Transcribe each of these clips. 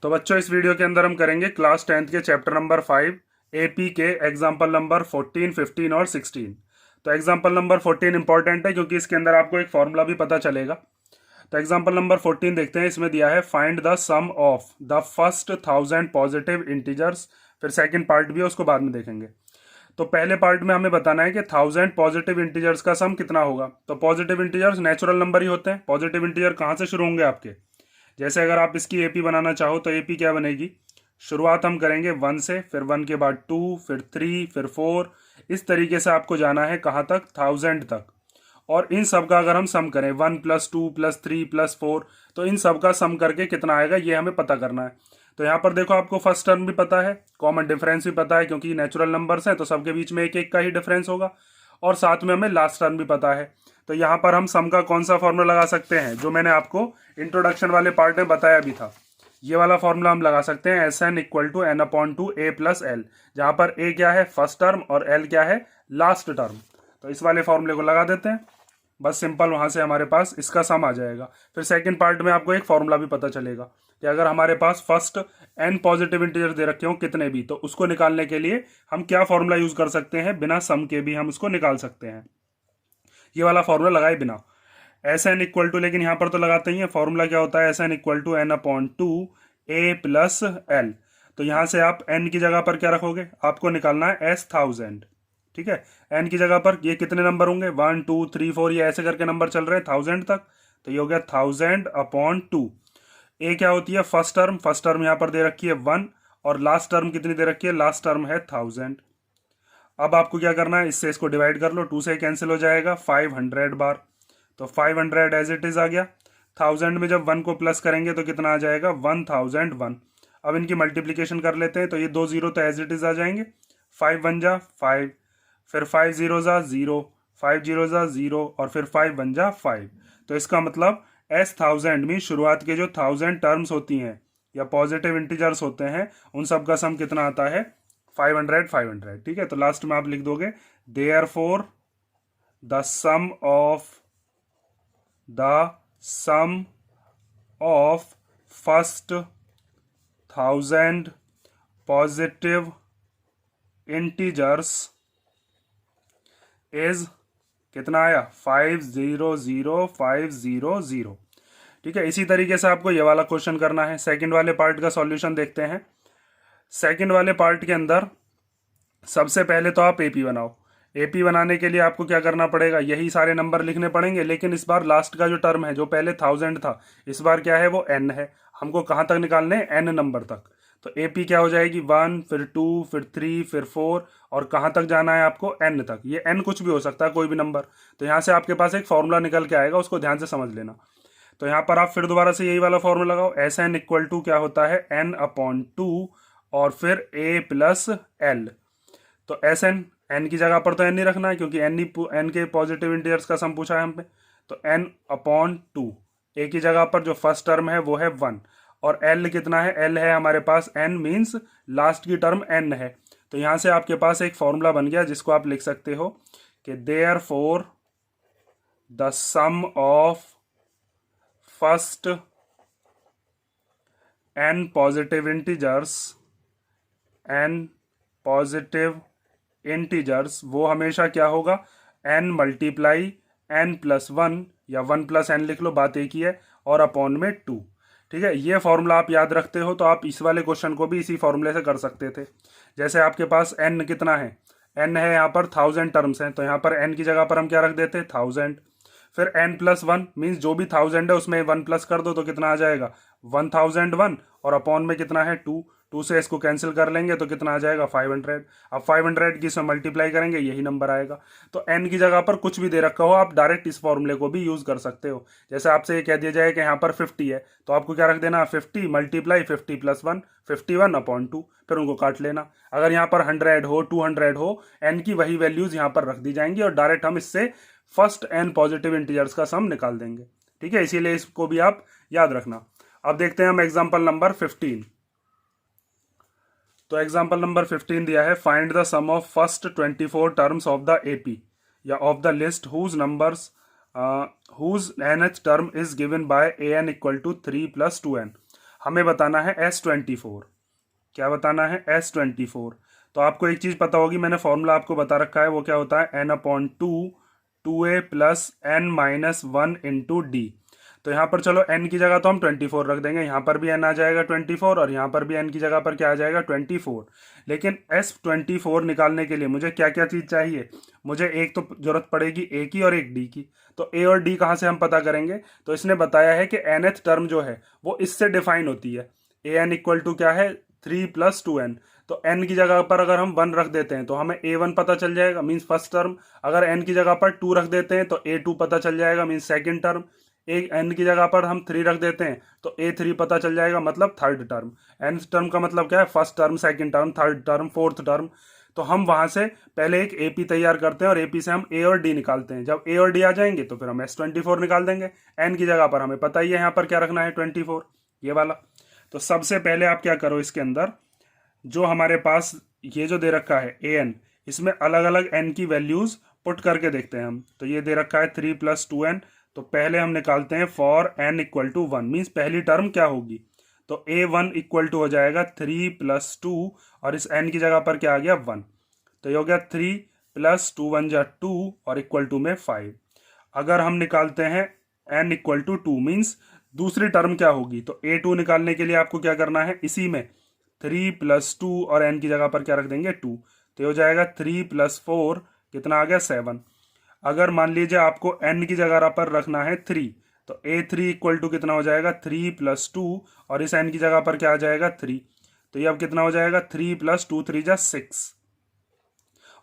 तो बच्चों इस वीडियो के अंदर हम करेंगे क्लास 10th के चैप्टर नंबर 5 एपी के एग्जाम्पल नंबर 14, 15 और 16। तो एग्जाम्पल नंबर 14 इंपॉर्टेंट है क्योंकि इसके अंदर आपको एक फॉर्मूला भी पता चलेगा। तो एग्जाम्पल नंबर 14 देखते हैं। इसमें दिया है find the sum of the first 1000 positive integers. फिर सेकेंड पार्ट भी है, उसको बाद में देखेंगे। तो पहले पार्ट में हमें बताना है कि 1000 पॉजिटिव इंटीजर्स का सम कितना होगा। तो पॉजिटिव इंटीजर्स नेचुरल नंबर ही होते हैं। पॉजिटिव इंटीजर कहाँ से शुरू होंगे आपके, जैसे अगर आप इसकी एपी बनाना चाहो तो एपी क्या बनेगी, शुरुआत हम करेंगे 1 से, फिर 1 के बाद 2, फिर 3, फिर 4। इस तरीके से आपको जाना है कहाँ तक, 1000 तक। और इन सब का अगर हम सम करें 1 + 2 + 3 + 4, तो इन सब का सम करके कितना आएगा ये हमें पता करना है। तो यहाँ पर देखो आपको फर्स्ट टर्म भी पता है, कॉमन डिफरेंस भी पता है क्योंकि नेचुरल नंबर्स हैं तो सबके बीच में एक एक का ही डिफरेंस होगा, और साथ में हमें लास्ट टर्म भी पता है। तो यहाँ पर हम सम का कौन सा फॉर्मूला लगा सकते हैं, जो मैंने आपको इंट्रोडक्शन वाले पार्ट में बताया भी था। ये वाला फॉर्मूला हम लगा सकते हैं, SN = n/2 a + l, जहाँ पर a क्या है फर्स्ट टर्म और l क्या है लास्ट टर्म। तो इस वाले फॉर्मूले को लगा देते हैं, बस सिंपल, वहां से हमारे पास इसका सम आ जाएगा। फिर सेकंड पार्ट में आपको एक फॉर्मूला भी पता चलेगा कि अगर हमारे पास फर्स्ट n पॉजिटिव इंटीजर दे रखे हो कितने भी, तो उसको निकालने के लिए हम क्या फॉर्मूला यूज कर सकते हैं, बिना सम के भी हम उसको निकाल सकते हैं। ये वाला फॉर्मूला लगाए बिना SN = लेकिन यहाँ पर तो लगाते ही है, फॉर्मूला क्या होता है, SN = n/2 a + l। तो यहाँ से आप n की जगह पर क्या रखोगे, आपको निकालना है S1000। ठीक है, n की जगह पर ये कितने नंबर होंगे, 1 2 3 4, ये ऐसे करके नंबर चल रहे हैं 1000 तक। तो ये हो गया 1000/2। ए क्या होती है फर्स्ट टर्म, फर्स्ट टर्म यहाँ पर दे रखी है 1, और लास्ट टर्म कितनी दे रखी है, लास्ट टर्म है 1000। अब आपको क्या करना है, इससे इसको डिवाइड कर लो, 2 से कैंसिल हो जाएगा 500 बार। तो 500 एज इट इज आ गया। 1000 में जब 1 को प्लस करेंगे तो कितना आ जाएगा, 1001। अब इनकी मल्टीप्लीकेशन कर लेते हैं, तो ये 2 0 तो एज इट इज आ जाएंगे। 5 1 जा 5, फिर 5 0 जा 0, 5 0 जा 0, और फिर 5 1 जा 5। तो इसका मतलब S1000 में शुरुआत के जो 1000 टर्म्स होती हैं या पॉजिटिव इंटीजर्स होते हैं, उन सब का सम कितना आता है, 500 500। ठीक है, तो लास्ट में आप लिख दोगे therefore the sum of first 1000 positive integers is कितना आया, 500,500। ठीक है, इसी तरीके से आपको ये वाला क्वेश्चन करना है। सेकंड वाले पार्ट का सॉल्यूशन देखते हैं। सेकंड वाले पार्ट के अंदर सबसे पहले तो आप एपी बनाओ। एपी बनाने के लिए आपको क्या करना पड़ेगा, यही सारे नंबर लिखने पड़ेंगे, लेकिन इस बार लास्ट का जो टर्म है, जो पहले 1000 था, इस बार क्या है वो n है। हमको कहाँ तक निकालने हैं, n नंबर तक। तो एपी क्या हो जाएगी, 1, फिर 2, फिर 3, फिर 4, और कहाँ तक जाना है आपको, n तक। ये n कुछ भी हो सकता है, कोई भी नंबर। तो यहाँ से आपके पास एक फॉर्मूला निकल के आएगा, उसको ध्यान से समझ लेना। तो यहाँ पर आप फिर दोबारा से यही वाला फॉर्मूला लगाओ, SN = क्या होता है, n/2 और फिर a + l। तो SN, n की जगह पर तो n नहीं रखना है क्योंकि n के पॉजिटिव इंटीजर्स का सम पूछा है हम पे। तो n/2, a की जगह पर जो फर्स्ट टर्म है वो है 1, और l कितना है, l है हमारे पास n, मीन्स लास्ट की टर्म n है। तो यहां से आपके पास एक फॉर्मूला बन गया जिसको आप लिख सकते हो कि therefore the sum of first n positive integers वो हमेशा क्या होगा, n × n+1 या 1 + n लिख लो, बात एक ही है, और अपॉन में 2। ठीक है, ये फॉर्मूला आप याद रखते हो तो आप इस वाले क्वेश्चन को भी इसी फॉर्मूले से कर सकते थे। जैसे आपके पास n कितना है, n है यहाँ पर 1000 टर्म्स हैं, तो यहाँ पर n की जगह पर हम क्या रख देते, 1000। फिर n+1 मीन्स जो भी 1000 है उसमें 1 प्लस कर दो तो कितना आ जाएगा, 1001, और अपॉन में कितना है 2, 2 से इसको कैंसिल कर लेंगे तो कितना आ जाएगा, 500। अब 500 की इसमें मल्टीप्लाई करेंगे, यही नंबर आएगा। तो n की जगह पर कुछ भी दे रखा हो, आप डायरेक्ट इस फॉर्मूले को भी यूज कर सकते हो। जैसे आपसे ये कह दिया जाए कि यहाँ पर 50 है, तो आपको क्या रख देना, 50 × 50 + 1, 51/2, फिर उनको काट लेना। अगर यहाँ पर 100 हो, 200 हो, n की वही वैल्यूज यहाँ पर रख दी जाएंगी, और डायरेक्ट हम इससे फर्स्ट n पॉजिटिव इंटीजर्स का सम निकाल देंगे। ठीक है, इसीलिए इसको भी आप याद रखना। अब देखते हैं हम एग्जांपल नंबर 15। तो एग्जांपल नंबर 15 दिया है, find the sum of first 24 terms of the AP या of the list whose numbers whose nth term is given by an = 3 + 2n। हमें बताना है S24। क्या बताना है? S24। तो आपको एक चीज़ पता होगी, मैंने फॉर्मूला आपको बता रखा है, वो क्या होता है? n/2 2a plus n-1 into D. तो यहाँ पर चलो n की जगह तो हम 24 रख देंगे, यहाँ पर भी n आ जाएगा 24 और यहाँ पर भी n की जगह पर क्या आ जाएगा? 24। लेकिन S24 निकालने के लिए मुझे क्या क्या चीज़ चाहिए? मुझे एक तो जरूरत पड़ेगी a की और एक d की। तो a और d कहाँ से हम पता करेंगे? तो इसने बताया है कि nth टर्म जो है वो इससे डिफाइन होती है। an इक्वल टू क्या है? 3 + 2n। तो n की जगह पर अगर हम 1 रख देते हैं तो हमें a1 पता चल जाएगा, मीन्स फर्स्ट टर्म। अगर n की जगह पर 2 रख देते हैं तो a2 पता चल जाएगा, मीन्स सेकंड टर्म। एक n की जगह पर हम 3 रख देते हैं तो a3 पता चल जाएगा, मतलब थर्ड टर्म। n टर्म का मतलब क्या है? First term, second term, third term, fourth term. तो हम वहां से पहले एक एपी तैयार करते हैं और एपी से हम ए और डी निकालते हैं। जब ए और डी आ जाएंगे तो फिर हम S24 निकाल देंगे। एन की जगह पर हमें पता ही है यहाँ पर क्या रखना है? 24, ये वाला। तो सबसे पहले आप क्या करो, इसके अंदर जो हमारे पास ये जो दे रखा है ए एन, इसमें अलग अलग एन की वैल्यूज पुट करके देखते हैं हम। तो ये दे रखा है 3 + 2n। तो पहले हम निकालते हैं for n equal to 1, means पहली टर्म क्या होगी? तो a1 इक्वल टू हो जाएगा 3 + 2 और इस n की जगह पर क्या आ गया? 1। तो ये हो गया 3 + 2 1 जा 2 और इक्वल टू में 5। अगर हम निकालते हैं n इक्वल टू 2, मीन्स दूसरी टर्म क्या होगी? तो a2 निकालने के लिए आपको क्या करना है? इसी में 3 + 2 और n की जगह पर क्या रख देंगे? 2। तो ये हो जाएगा 3 + 4, कितना आ गया? 7। अगर मान लीजिए आपको n की जगह पर रखना है 3, तो a3 इक्वल टू कितना हो जाएगा? 3 + 2 और इस n की जगह पर क्या आ जाएगा? 3। तो ये अब कितना हो जाएगा? 3 + 2 3 जा 6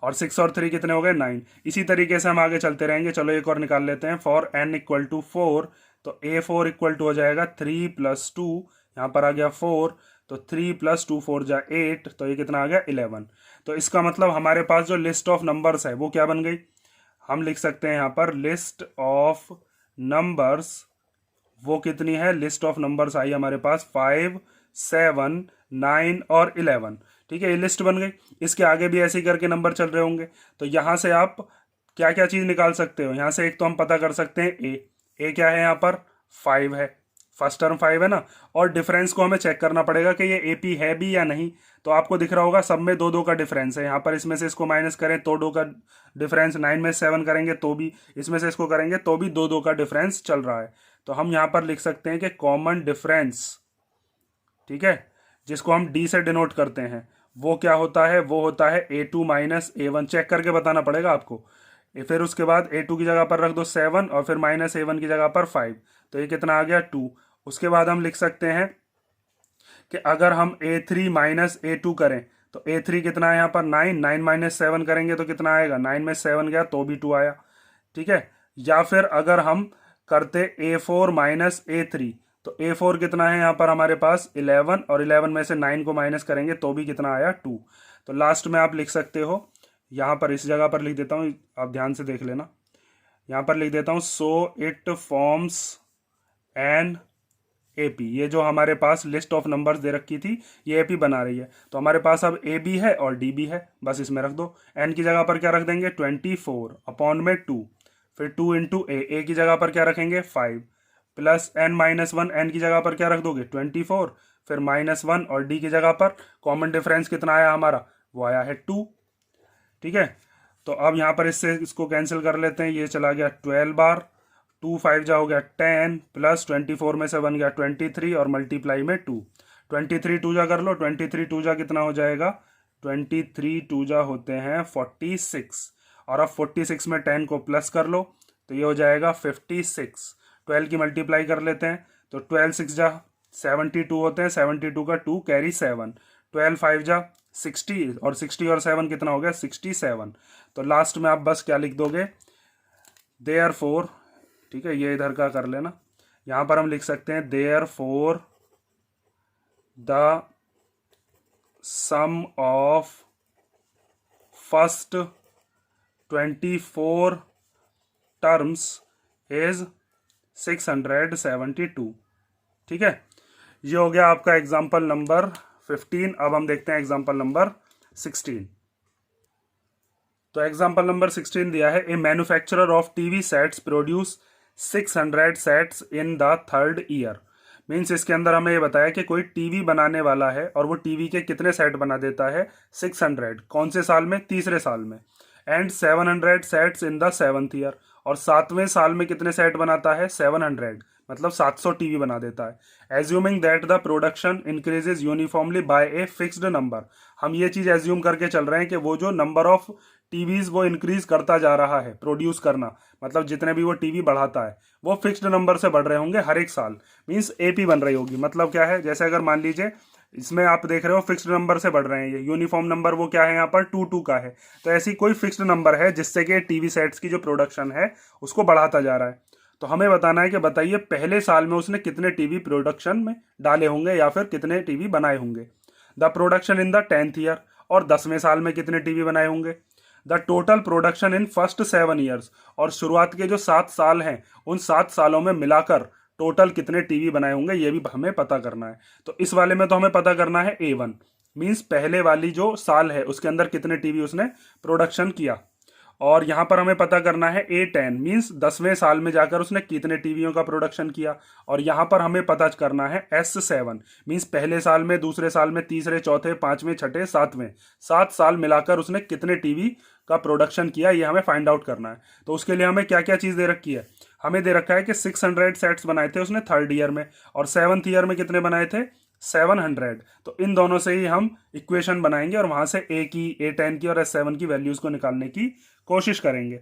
और 6 और 3 कितने हो गए? 9। इसी तरीके से हम आगे चलते रहेंगे। चलो एक और निकाल लेते हैं फॉर n इक्वल टू 4। तो a4 इक्वल टू हो जाएगा 3 + 2, यहाँ पर आ गया 4। तो 3 + 2 4 जा 8, तो ये कितना आ गया? 11। तो इसका मतलब हमारे पास जो लिस्ट ऑफ नंबर्स है वो क्या बन गई? हम लिख सकते हैं यहाँ पर लिस्ट ऑफ नंबर्स, वो कितनी है? लिस्ट ऑफ नंबर्स आई हमारे पास 5 7 9 और 11। ठीक है, ये लिस्ट बन गई। इसके आगे भी ऐसे ही करके नंबर चल रहे होंगे। तो यहाँ से आप क्या क्या चीज़ निकाल सकते हो? यहाँ से एक तो हम पता कर सकते हैं ए क्या है यहाँ पर? 5 है, फर्स्ट टर्म 5 है ना। और डिफरेंस को हमें चेक करना पड़ेगा कि ये एपी है भी या नहीं। तो आपको दिख रहा होगा सब में 2 2 का डिफरेंस है। यहाँ पर इसमें से इसको माइनस करें तो 2 का डिफरेंस, 9 में 7 करेंगे तो भी, इसमें से इसको करेंगे तो भी 2 2 का डिफरेंस चल रहा है। तो हम यहाँ पर लिख सकते हैं कि कॉमन डिफरेंस, ठीक है, जिसको हम डी से डिनोट करते हैं, वो क्या होता है? वो होता है a2 - a1। चेक करके बताना पड़ेगा आपको। फिर उसके बाद a2 की जगह पर रख दो 7 और फिर -a1 की जगह पर 5। तो ये कितना आ गया? 2। उसके बाद हम लिख सकते हैं कि अगर हम a3 - a2 करें तो a3 कितना है यहाँ पर? 9। 9 - 7 करेंगे तो कितना आएगा? 9 में 7 गया तो भी 2 आया। ठीक है, या फिर अगर हम करते a4 - a3, तो a4 कितना है यहाँ पर हमारे पास? 11 और 11 में से 9 को माइनस करेंगे तो भी कितना आया? 2। तो लास्ट में आप लिख सकते हो, यहाँ पर इस जगह पर लिख देता हूँ, आप ध्यान से देख लेना। यहाँ पर लिख देता हूँ so it forms an AP. ये जो हमारे पास लिस्ट ऑफ नंबर्स दे रखी थी ये एपी बना रही है। तो हमारे पास अब ए भी है और डी भी है, बस इसमें रख दो। एन की जगह पर क्या रख देंगे? 24 अपॉन में 2, फिर 2 इंटू ए की जगह पर क्या रखेंगे? 5 प्लस n-1, एन की जगह पर क्या रख दोगे? 24, फिर -1 और डी की जगह पर कॉमन डिफरेंस कितना आया हमारा? वो आया है 2। ठीक है, तो अब यहाँ पर इससे इसको कैंसिल कर लेते हैं। ये चला गया 12 बार, 2 5 जा हो गया 10 प्लस 24 में से बन गया 23 और मल्टीप्लाई में 2। 23 2 जा कर लो, 23 2 जा कितना हो जाएगा? 23 2 जा होते हैं 46। और अब 46 में 10 को प्लस कर लो तो ये हो जाएगा 56। 12 की मल्टीप्लाई कर लेते हैं तो 12 6 जा 72 होते हैं, 72 का 2 कैरी 7, 12 5 जा 60 और 60 और 7 कितना हो गया? 67। तो लास्ट में आप बस क्या लिख दोगे? Therefore. ठीक है, ये इधर का कर लेना। यहाँ पर हम लिख सकते हैं therefore the sum of first 24 terms is 672। ठीक है, ये हो गया आपका एग्जाम्पल नंबर 15। अब हम देखते हैं एग्जाम्पल नंबर 16। तो एग्जाम्पल नंबर 16 दिया है, a manufacturer of TV sets produce 600 sets in the third year. Means इसके अंदर हमें ये बताया कि कोई टीवी बनाने वाला है और वो टीवी के कितने सेट बना देता है, 600। कौन से साल में, तीसरे साल में। And 700 sets in the 7th year, और 7वें साल में कितने सेट बनाता है, 700, मतलब 700 टीवी बना देता है। Assuming that the production increases uniformly by a fixed number, हम ये चीज एज्यूम करके चल रहे हैं कि वो जो नंबर ऑफ टीवीज वो इंक्रीज करता जा रहा है, प्रोड्यूस करना, मतलब जितने भी वो टीवी बढ़ाता है वो फिक्स्ड नंबर से बढ़ रहे होंगे हर एक साल। मींस एपी बन रही होगी, मतलब क्या है, जैसे अगर मान लीजिए इसमें आप देख रहे हो फिक्स्ड नंबर से बढ़ रहे हैं, ये यूनिफॉर्म नंबर वो क्या है यहाँ पर 2 का है, तो ऐसी कोई फिक्स्ड नंबर है जिससे कि टीवी सेट्स की जो प्रोडक्शन है उसको बढ़ाता जा रहा है। तो हमें बताना है कि बताइए पहले साल में उसने कितने टीवी प्रोडक्शन में डाले होंगे या फिर कितने टीवी बनाए होंगे। The production in the 10th year, और 10वें साल में कितने टीवी बनाए होंगे। The total production in first 7 years, और शुरुआत के जो 7 साल हैं उन 7 सालों में मिलाकर टोटल कितने टीवी बनाए होंगे ये भी हमें पता करना है। तो इस वाले में तो हमें पता करना है A1, मीन्स पहले वाली जो साल है उसके अंदर कितने टीवी उसने प्रोडक्शन किया। और यहाँ पर हमें पता करना है A10, मीन्स 10वें साल में जाकर उसने कितने टीवियों का प्रोडक्शन किया। और यहाँ पर हमें पता करना है S7, मीन्स पहले साल में, दूसरे साल में, तीसरे, चौथे, पांचवें, छठे, सातवें, 7 साल मिलाकर उसने कितने टीवी का प्रोडक्शन किया, ये हमें फाइंड आउट करना है। तो उसके लिए हमें क्या क्या चीज़ दे रखी है, हमें दे रखा है कि 600 सेट्स बनाए थे उसने 3rd ईयर में, और 7th ईयर में कितने बनाए थे, 700। तो इन दोनों से ही हम इक्वेशन बनाएंगे और वहां से ए की, A10 की और S7 की वैल्यूज को निकालने की कोशिश करेंगे।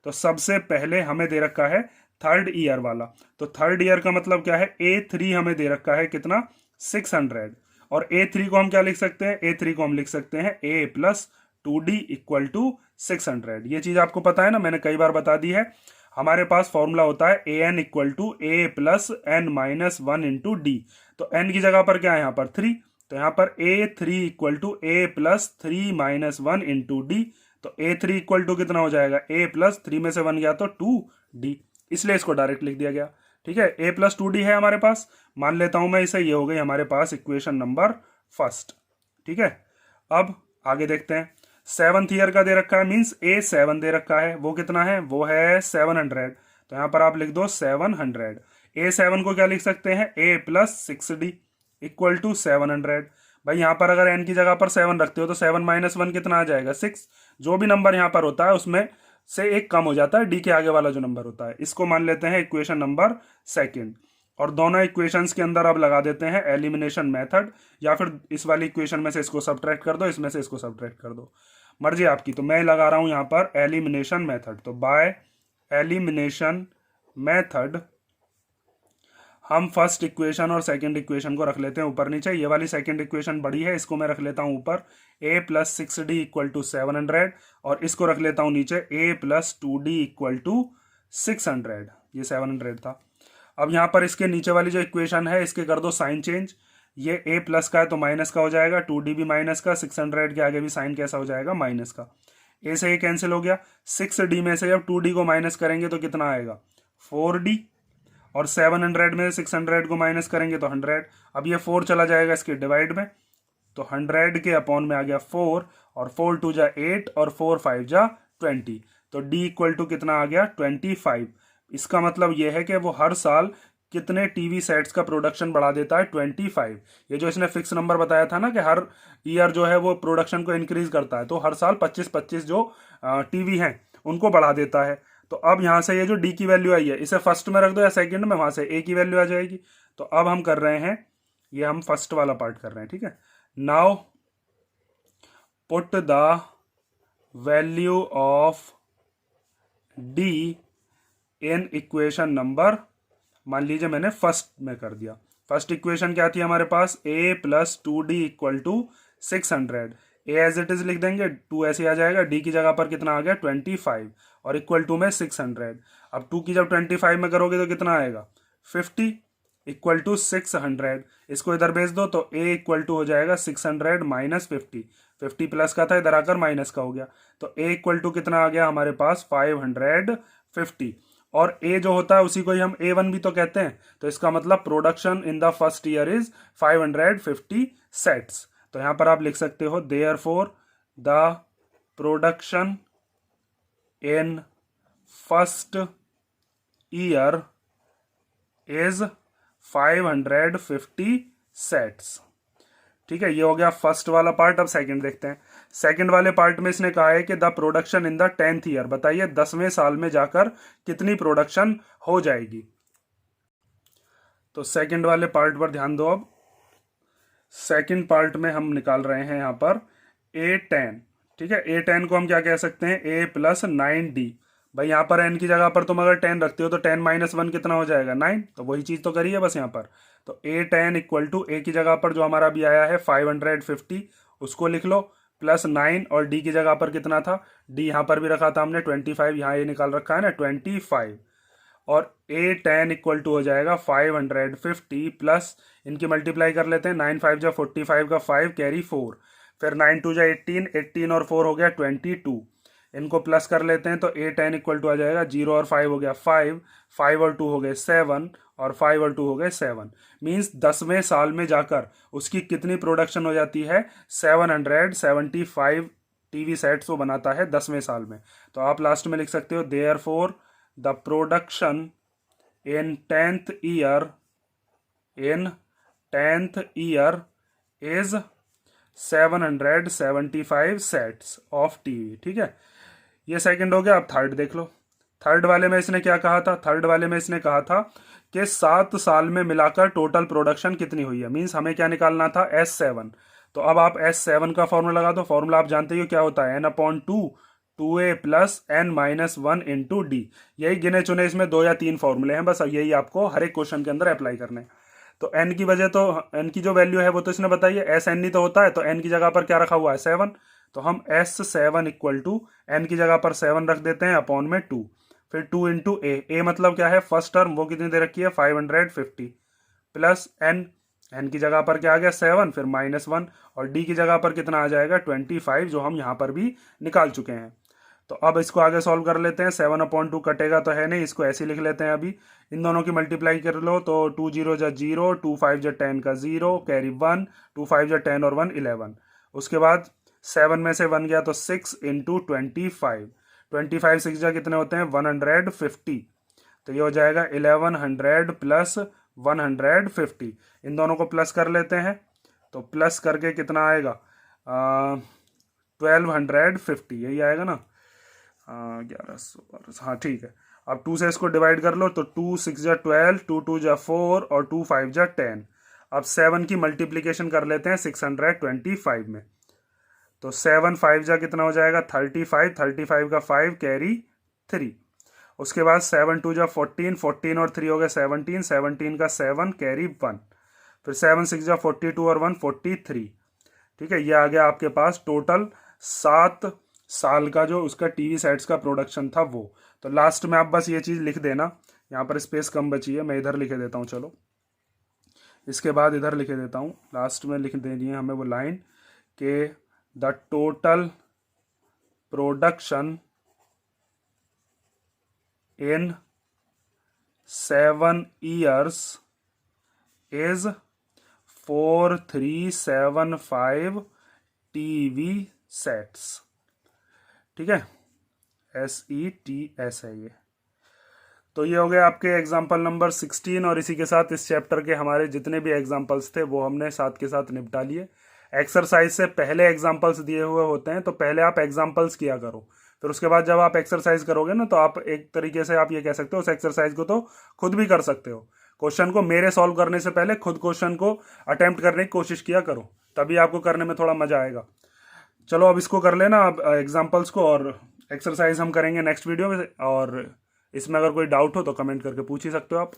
तो सबसे पहले हमें दे रखा है 3rd ईयर वाला, तो 3rd ईयर का मतलब क्या है, A3 हमें दे रखा है कितना, 600। और A3 को हम क्या लिख सकते हैं, A3 को हम लिख सकते हैं A plus 2D equal to 600। ये चीज आपको पता है ना, मैंने कई बार बता दी है। हमारे पास फॉर्मूला होता है AN equal to A plus N minus 1 into D. तो N की जगह पर क्या है यहाँ पर 3, तो यहाँ पर A3 equal to A plus 3 minus 1 into D. तो A3 इक्वल टू कितना हो जाएगा, A प्लस 3 में से 1 गया तो 2D, इसलिए इसको डायरेक्ट लिख दिया गया। ठीक है, A प्लस 2D है हमारे पास, मान लेता हूं मैं इसे, ये हो गई हमारे पास इक्वेशन नंबर फर्स्ट। ठीक है, अब आगे देखते हैं। 7th ईयर का दे रखा है, मीन्स A7 दे रखा है, वो कितना है, वो है 700। तो यहां पर आप लिख दो 700। A7 को क्या लिख सकते हैं, A plus 6D equal to 700। भाई यहाँ पर अगर n की जगह पर 7 रखते हो तो 7 माइनस 1 कितना आ जाएगा, 6। जो भी नंबर यहाँ पर होता है उसमें से एक कम हो जाता है, डी के आगे वाला जो नंबर होता है, इसको मान लेते हैं इक्वेशन नंबर सेकंड। और दोनों इक्वेशंस के अंदर अब लगा देते हैं एलिमिनेशन मेथड, या फिर इस वाली इक्वेशन में से इसको सब्ट्रैक्ट कर दो, इसमें से इसको सब्ट्रैक्ट कर दो, मर्जी आपकी। तो मैं लगा रहा हूं यहाँ पर एलिमिनेशन मेथड। तो बाय एलिमिनेशन मेथड हम फर्स्ट इक्वेशन और सेकंड इक्वेशन को रख लेते हैं ऊपर नीचे। ये वाली सेकंड इक्वेशन बड़ी है, इसको मैं रख लेता हूं ऊपर A plus 6D equal to 700, और इसको रख लेता हूं नीचे A plus 2D equal to 600। ये 700 था। अब यहाँ पर इसके नीचे वाली जो इक्वेशन है इसके कर दो साइन चेंज, ये A प्लस का है तो माइनस का हो जाएगा, 2D भी माइनस का, 600 के आगे भी साइन कैसा हो जाएगा, माइनस का। A से ये कैंसिल हो गया, 6D में से जब 2D को माइनस करेंगे तो कितना आएगा, 4D, और 700 में 600 को माइनस करेंगे तो 100। अब ये 4 चला जाएगा इसके डिवाइड में, तो 100 के अपॉन में आ गया 4, और 4 2 जा 8, और 4 5 जा 20। तो D इक्वल टू कितना आ गया, 25। इसका मतलब ये है कि वो हर साल कितने टीवी सेट्स का प्रोडक्शन बढ़ा देता है, 25। ये जो इसने फिक्स नंबर बताया था ना कि हर ईयर जो है वो प्रोडक्शन को इंक्रीज करता है, तो हर साल 25-25 जो टीवी हैं उनको बढ़ा देता है। तो अब यहां से ये जो डी की वैल्यू आई है इसे फर्स्ट में रख दो या सेकंड में, वहां से ए की वैल्यू आ जाएगी। तो अब हम कर रहे हैं, ये हम फर्स्ट वाला पार्ट कर रहे हैं। ठीक है, now put the value of D in equation number, मान लीजिए मैंने फर्स्ट में कर दिया। फर्स्ट इक्वेशन क्या थी हमारे पास, A plus 2D equal to 600। A as it is लिख देंगे, 2 ऐसे आ जाएगा, डी की जगह पर कितना आ गया 25, और इक्वल टू में 600। अब 2 की जब 25 में करोगे तो कितना आएगा 50 इक्वल टू 600। इसको इधर भेज दो तो ए इक्वल टू हो जाएगा 600 माइनस 50। 50 प्लस का था, इधर आकर माइनस का हो गया, तो ए इक्वल टू कितना आ गया हमारे पास 550। और ए जो होता है उसी को ही हम A1 भी तो कहते हैं, तो इसका मतलब production in the first year is 550 sets. तो यहां पर आप लिख सकते हो therefore the production in first year is 550 sets. ठीक है, ये हो गया फर्स्ट वाला पार्ट। अब सेकंड देखते हैं। सेकंड वाले पार्ट में इसने कहा है कि the production in the 10th year, बताइए 10वें साल में जाकर कितनी प्रोडक्शन हो जाएगी। तो सेकंड वाले पार्ट पर ध्यान दो। अब सेकंड पार्ट में हम निकाल रहे हैं यहाँ पर A10। ठीक है, A10 को हम क्या कह सकते हैं, A+9D। भाई यहाँ पर n की जगह पर तुम अगर 10 रखते हो तो 10 - 1 कितना हो जाएगा, 9। तो वही चीज तो करी है बस यहाँ पर। तो A10 = A की जगह पर जो हमारा अभी आया है 550, उसको लिख लो, +9, और D की जगह पर कितना था, D यहाँ पर भी रखा था हमने 25, यहाँ ये निकाल रखा है ना 25, और A10 = हो जाएगा 550 प्लस इनकी मल्टीप्लाई कर लेते हैं। 9 5 जा 45 का 5 कैरी 4, फिर 9 2 जा 18, 18 और 4 हो गया 22। इनको प्लस कर लेते हैं तो A10 = आ जाएगा 0 और 5 हो गया 5, 5 और 2 हो गए 7, और 5 और 2 हो गए 7। मीन्स 10वें साल में जाकर उसकी कितनी प्रोडक्शन हो जाती है, 775 टीवी सेट्स वो बनाता है 10वें साल में। तो आप लास्ट में लिख सकते हो therefore the production in 10th year is 775 sets of TV. ठीक है, ये सेकंड हो गया। अब थर्ड देख लो। थर्ड वाले में इसने क्या कहा था, थर्ड वाले में इसने कहा था कि 7 साल में मिलाकर टोटल प्रोडक्शन कितनी हुई है। मीन्स हमें क्या निकालना था, S7। तो अब आप S7 का फॉर्मूला लगा दो। फॉर्मूला आप जानते हो क्या होता है, n/2 2a + n-1 × d। यही गिने चुने इसमें 2 या 3 फॉर्मूले हैं, बस यही आपको हर एक क्वेश्चन के अंदर अप्लाई करने हैं। तो n की वजह, तो n की जो वैल्यू है वो तो इसने बताई है, Sn ही तो होता है, तो n की जगह पर क्या रखा हुआ है, 7। तो हम S7 = n की जगह पर 7 रख देते हैं, अपॉन में 2, फिर 2 × a मतलब क्या है, फर्स्ट टर्म, वो कितनी दे रखी है 550, प्लस n की जगह पर क्या आ गया 7, फिर -1, और d की जगह पर कितना आ जाएगा 25, जो हम यहाँ पर भी निकाल चुके हैं। तो अब इसको आगे सॉल्व कर लेते हैं। 7/2 कटेगा तो है नहीं, इसको ऐसे लिख लेते हैं। अभी इन दोनों की मल्टीप्लाई कर लो तो 2 0 जा 0, 2 5 जा 10 का 0 कैरी 1, 2 5 जा 10 और 1 11। उसके बाद 7 में से 1 गया तो 6 × 25, 25 6 जा कितने होते हैं 150। तो ये हो जाएगा 1100 प्लस 150। इन दोनों को प्लस कर लेते हैं, तो प्लस करके कितना आएगा 1250, यही आएगा ना, 1100। हाँ ठीक है। अब 2 से इसको डिवाइड कर लो तो 2 6 जा 12, 2 2 जा 4 और 2 5 जा 10। अब 7 की मल्टीप्लीकेशन कर लेते हैं 625 में। तो 7 5 जा कितना हो जाएगा 35, 35 का 5 कैरी 3। उसके बाद 7 2 जा 14, 14 और 3 हो गए 17, 17 का 7 कैरी 1, फिर 7 6 जा 42 और 1 43। ठीक है, ये आ गया आपके पास टोटल 7 साल का जो उसका टीवी सेट्स का प्रोडक्शन था वो। तो लास्ट में आप बस ये चीज़ लिख देना, यहाँ पर स्पेस कम बची है, मैं इधर लिखे देता हूँ। चलो इसके बाद इधर लिखे देता हूँ, लास्ट में लिख देनी है हमें वो लाइन के the total production in 7 years is 4375 TV sets. ठीक है, SETS है ये। तो ये हो गया आपके एग्जाम्पल नंबर 16, और इसी के साथ इस चैप्टर के हमारे जितने भी एग्जाम्पल्स थे वो हमने साथ के साथ निपटा लिए। एक्सरसाइज से पहले एग्जाम्पल्स दिए हुए होते हैं, तो पहले आप एग्जाम्पल्स किया करो, फिर उसके बाद जब आप एक्सरसाइज करोगे ना, तो आप एक तरीके से आप ये कह सकते हो उस एक्सरसाइज को तो खुद भी कर सकते हो। क्वेश्चन को मेरे सॉल्व करने से पहले खुद क्वेश्चन को अटेम्प्ट करने की कोशिश किया करो, तभी आपको करने में थोड़ा मजा आएगा। चलो अब इसको कर लेना आप एग्जाम्पल्स को, और एक्सरसाइज हम करेंगे नेक्स्ट वीडियो में। और इसमें अगर कोई डाउट हो तो कमेंट करके पूछ ही सकते हो आप।